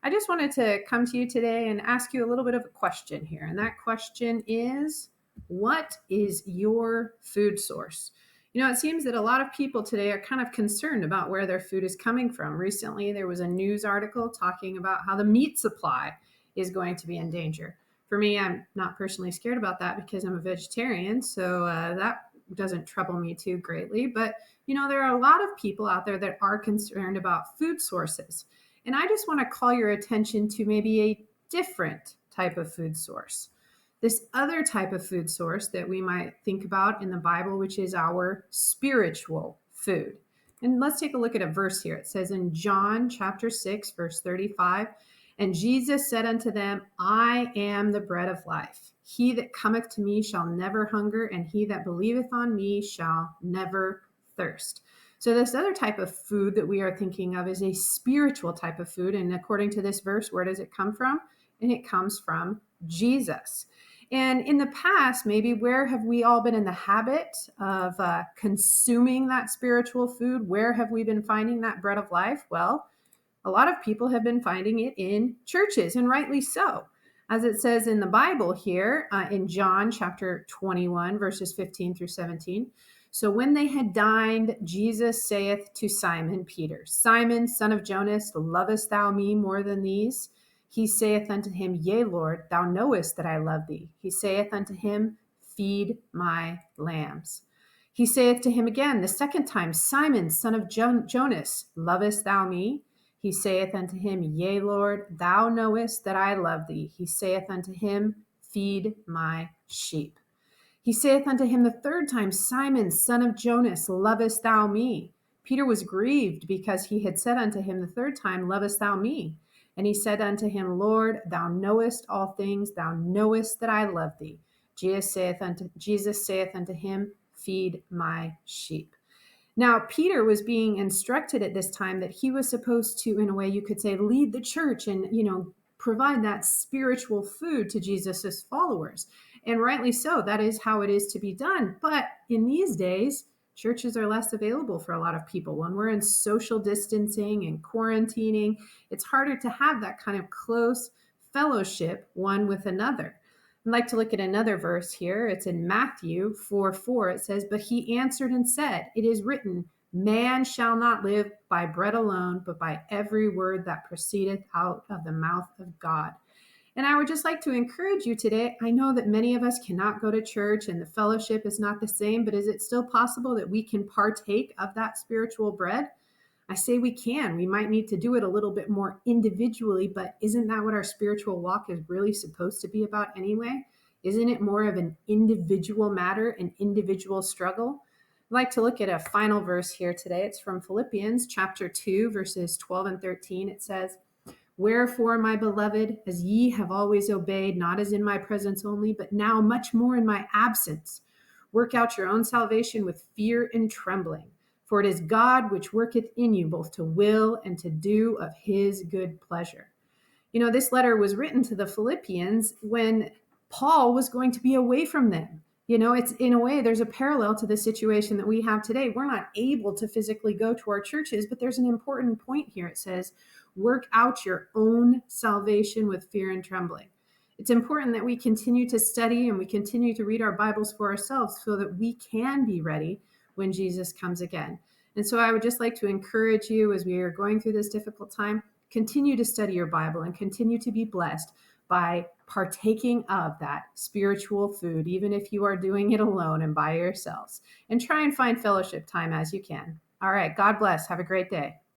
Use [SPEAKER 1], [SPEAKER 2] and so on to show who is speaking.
[SPEAKER 1] I just wanted to come to you today and ask you a little bit of a question here. And that question is, what is your food source? It seems that a lot of people today are kind of concerned about where their food is coming from. Recently, there was a news article talking about how the meat supply is going to be in danger. For me, I'm not personally scared about that because I'm a vegetarian. So that doesn't trouble me too greatly. But, there are a lot of people out there that are concerned about food sources. And I just want to call your attention to maybe a different type of food source. This other type of food source that we might think about in the Bible, which is our spiritual food. And let's take a look at a verse here. It says in John chapter 6, verse 35, and Jesus said unto them, I am the bread of life. He that cometh to me shall never hunger, and he that believeth on me shall never thirst. So this other type of food that we are thinking of is a spiritual type of food. And according to this verse, where does it come from? And it comes from Jesus. And in the past, maybe where have we all been in the habit of consuming that spiritual food? Where have we been finding that bread of life? Well, a lot of people have been finding it in churches, and rightly so. As it says in the Bible here in John chapter 21, verses 15 through 17. So when they had dined, Jesus saith to Simon Peter, Simon, son of Jonas, lovest thou me more than these? He saith unto him, Yea, Lord, thou knowest that I love thee. He saith unto him, Feed my lambs. He saith to him again the second time, Simon, son of Jonas, lovest thou me? He saith unto him, Yea, Lord, thou knowest that I love thee. He saith unto him, Feed my sheep. He saith unto him the third time, Simon, son of Jonas, lovest thou me? Peter was grieved because he had said unto him the third time, Lovest thou me? And he said unto him, Lord, thou knowest all things, thou knowest that I love thee. Jesus saith unto him, Feed my sheep. Now, Peter was being instructed at this time that he was supposed to, in a way you could say, lead the church and, provide that spiritual food to Jesus's followers. And rightly so, that is how it is to be done. But in these days, churches are less available for a lot of people. When we're in social distancing and quarantining, it's harder to have that kind of close fellowship one with another. I'd like to look at another verse here. It's in Matthew 4:4. It says, But he answered and said, It is written, Man shall not live by bread alone, but by every word that proceedeth out of the mouth of God. And I would just like to encourage you today. I know that many of us cannot go to church and the fellowship is not the same, but is it still possible that we can partake of that spiritual bread? I say we can. We might need to do it a little bit more individually, but isn't that what our spiritual walk is really supposed to be about anyway? Isn't it more of an individual matter, an individual struggle? I'd like to look at a final verse here today. It's from Philippians chapter 2, verses 12 and 13. It says, Wherefore, my beloved, as ye have always obeyed, not as in my presence only, but now much more in my absence, work out your own salvation with fear and trembling. For it is God which worketh in you both to will and to do of his good pleasure. This letter was written to the Philippians when Paul was going to be away from them. It's in a way, there's a parallel to the situation that we have today. We're not able to physically go to our churches, but there's an important point here. It says, work out your own salvation with fear and trembling. It's important that we continue to study and we continue to read our Bibles for ourselves so that we can be ready when Jesus comes again. And so I would just like to encourage you as we are going through this difficult time, continue to study your Bible and continue to be blessed by partaking of that spiritual food, even if you are doing it alone and by yourselves. And try and find fellowship time as you can. All right. God bless. Have a great day.